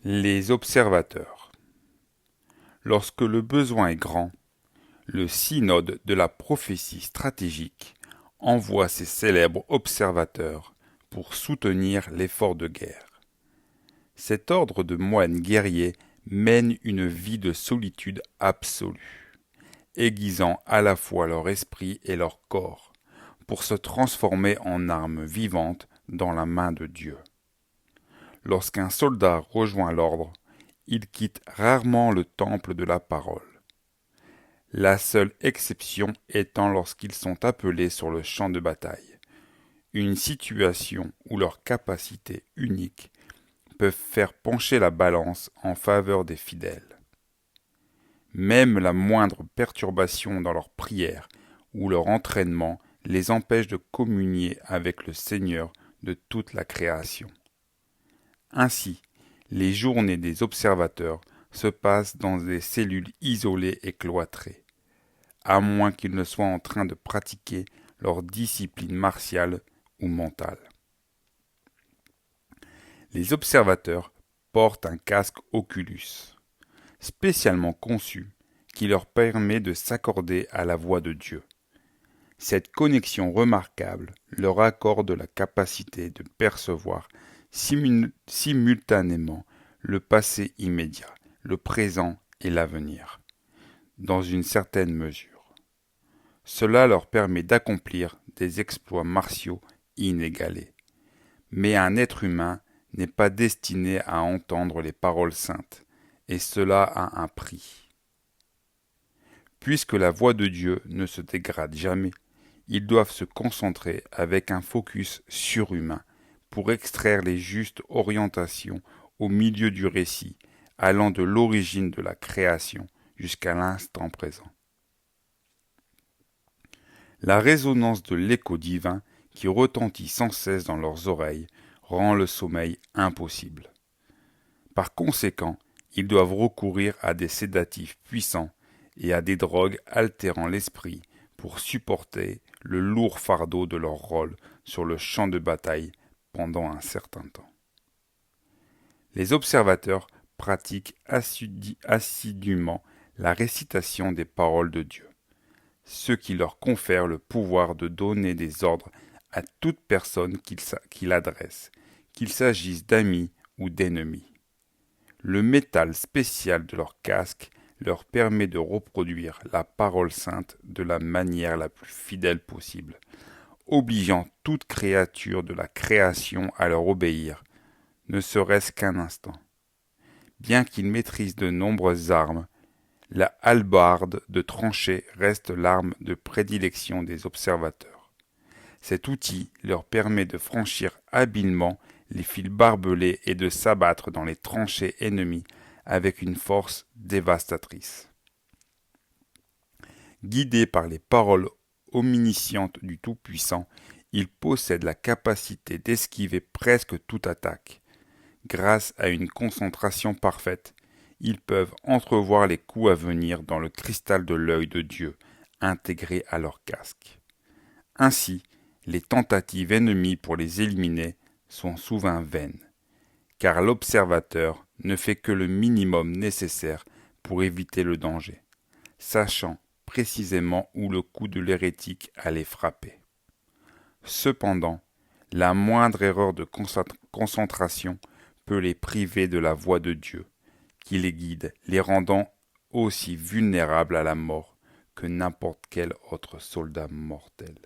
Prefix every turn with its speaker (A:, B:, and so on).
A: Les observateurs. Lorsque le besoin est grand, le synode de la prophétie stratégique envoie ses célèbres observateurs pour soutenir l'effort de guerre. Cet ordre de moines guerriers mène une vie de solitude absolue, aiguisant à la fois leur esprit et leur corps, pour se transformer en armes vivantes dans la main de Dieu. Lorsqu'un soldat rejoint l'ordre, il quitte rarement le temple de la parole. La seule exception étant lorsqu'ils sont appelés sur le champ de bataille, une situation où leurs capacités uniques peuvent faire pencher la balance en faveur des fidèles. Même la moindre perturbation dans leur prière ou leur entraînement les empêche de communier avec le Seigneur de toute la création. Ainsi, les journées des observateurs se passent dans des cellules isolées et cloîtrées, à moins qu'ils ne soient en train de pratiquer leur discipline martiale ou mentale. Les observateurs portent un casque Oculus, spécialement conçu, qui leur permet de s'accorder à la voix de Dieu. Cette connexion remarquable leur accorde la capacité de percevoir simultanément le passé immédiat, le présent et l'avenir, dans une certaine mesure. Cela leur permet d'accomplir des exploits martiaux inégalés. Mais un être humain n'est pas destiné à entendre les paroles saintes, et cela a un prix. Puisque la voix de Dieu ne se dégrade jamais, ils doivent se concentrer avec un focus surhumain pour extraire les justes orientations au milieu du récit, allant de l'origine de la création jusqu'à l'instant présent. La résonance de l'écho divin qui retentit sans cesse dans leurs oreilles rend le sommeil impossible. Par conséquent, ils doivent recourir à des sédatifs puissants et à des drogues altérant l'esprit pour supporter le lourd fardeau de leur rôle sur le champ de bataille pendant un certain temps. Les observateurs pratiquent assidûment la récitation des paroles de Dieu, ce qui leur confère le pouvoir de donner des ordres à toute personne qu'il adresse, qu'il s'agisse d'amis ou d'ennemis. Le métal spécial de leur casque leur permet de reproduire la parole sainte de la manière la plus fidèle possible, obligeant toute créature de la création à leur obéir, ne serait-ce qu'un instant. Bien qu'ils maîtrisent de nombreuses armes, la hallebarde de tranchée reste l'arme de prédilection des observateurs. Cet outil leur permet de franchir habilement les fils barbelés et de s'abattre dans les tranchées ennemies avec une force dévastatrice. Guidés par les paroles omniscientes du Tout-Puissant, ils possèdent la capacité d'esquiver presque toute attaque. Grâce à une concentration parfaite, ils peuvent entrevoir les coups à venir dans le cristal de l'œil de Dieu, intégré à leur casque. Ainsi, les tentatives ennemies pour les éliminer sont souvent vaines, car l'observateur ne fait que le minimum nécessaire pour éviter le danger, sachant précisément où le coup de l'hérétique allait frapper. Cependant, la moindre erreur de concentration peut les priver de la voix de Dieu, qui les guide, les rendant aussi vulnérables à la mort que n'importe quel autre soldat mortel.